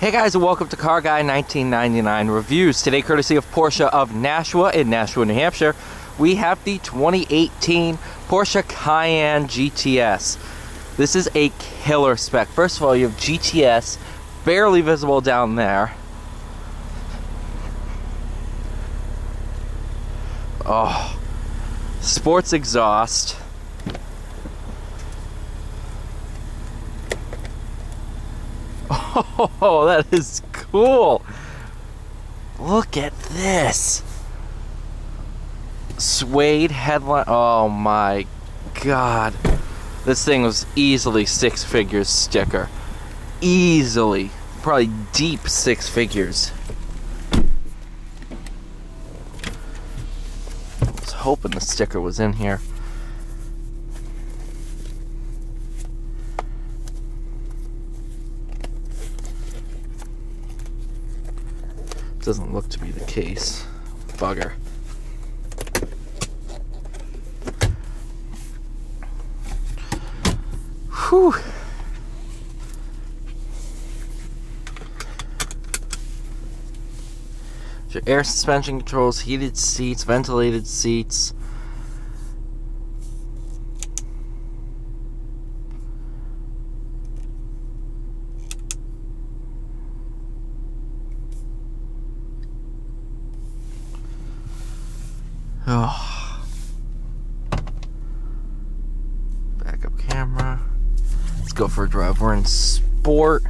Hey guys, and welcome to Car Guy 1999 Reviews. Today, courtesy of Porsche of Nashua in Nashua, New Hampshire, we have the 2018 Porsche Cayenne GTS. This is a killer spec. First of all, you have GTS, barely visible down there. Oh, sports exhaust. Oh, that is cool. Look at this. Suede headline. Oh my God. This thing was easily six figures sticker. Easily. Probably deep six figures. I was hoping the sticker was in here. Doesn't look to be the case. Bugger. Whew. Your air suspension controls, heated seats, ventilated seats. Oh. Backup camera. Let's go for a drive. We're in sport.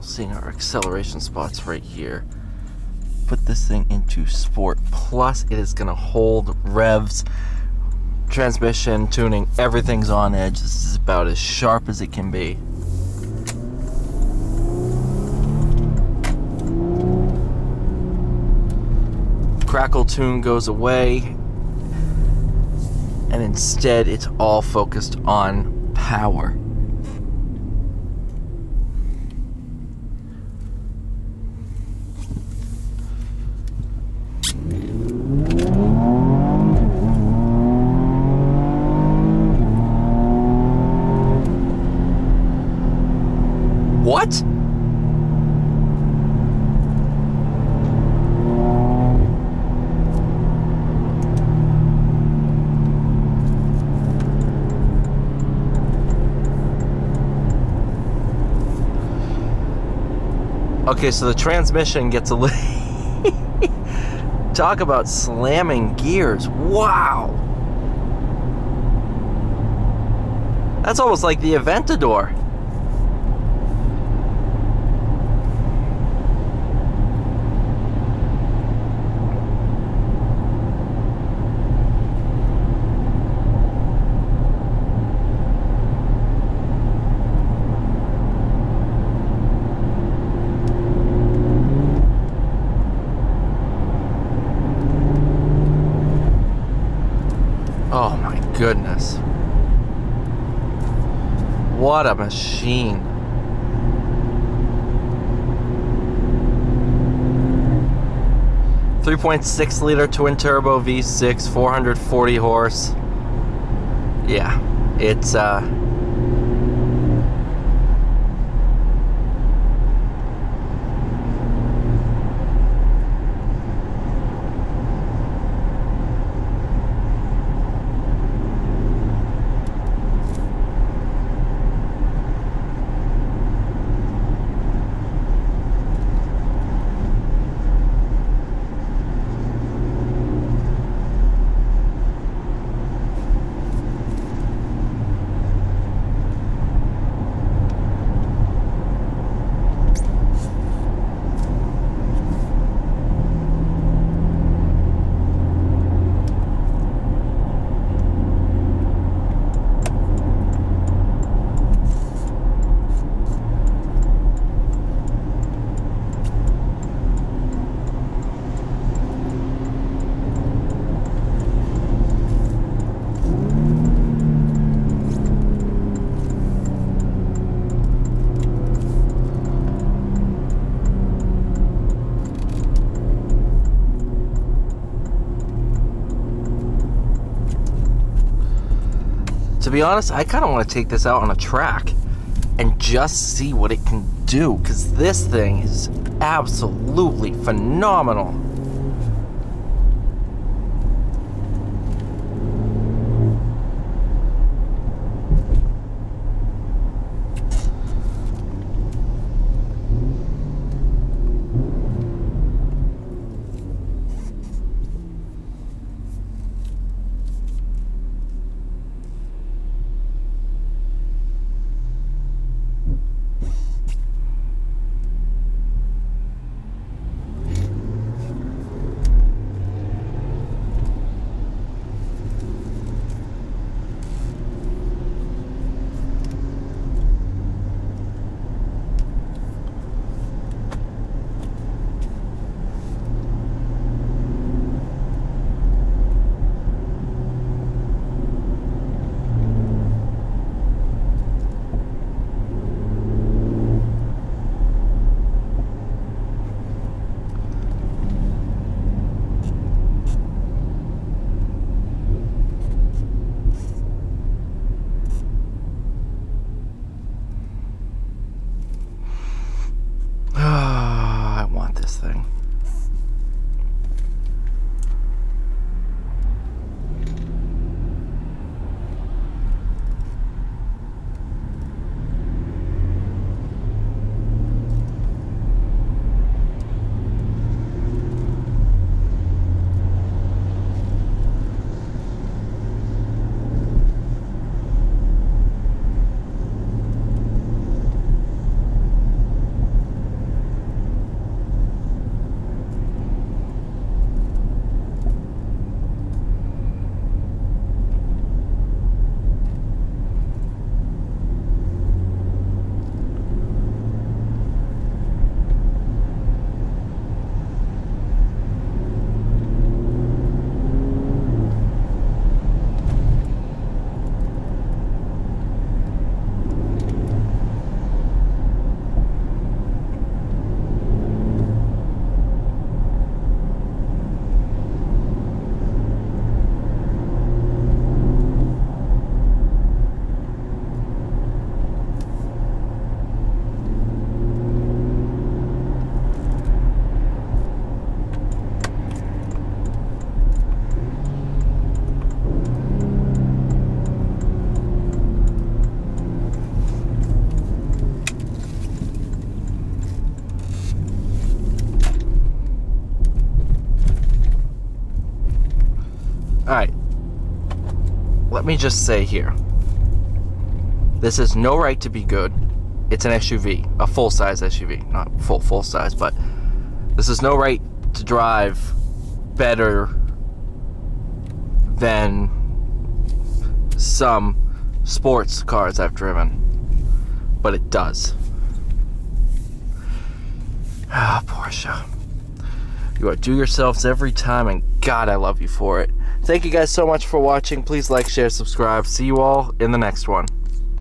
Seeing our acceleration spots right here. Put this thing into sport plus. It is going to hold revs, transmission, tuning, everything's on edge. This is about as sharp as it can be. Crackle tune goes away, and instead it's all focused on power. What? Okay, so the transmission gets a little... Talk about slamming gears. Wow! That's almost like the Aventador. Oh my goodness. What a machine. .6-liter twin turbo V6, 440 horse. Yeah, it's be honest, I kind of want to take this out on a track and just see what it can do, because this thing is absolutely phenomenal. I want this thing. Alright, let me just say here, this has no right to be good. It's an SUV, a full-size SUV, not full size, but this has no right to drive better than some sports cars I've driven, but it does. Ah, Porsche. You outdo yourselves every time, and God, I love you for it. Thank you guys so much for watching. Please like, share, subscribe. See you all in the next one.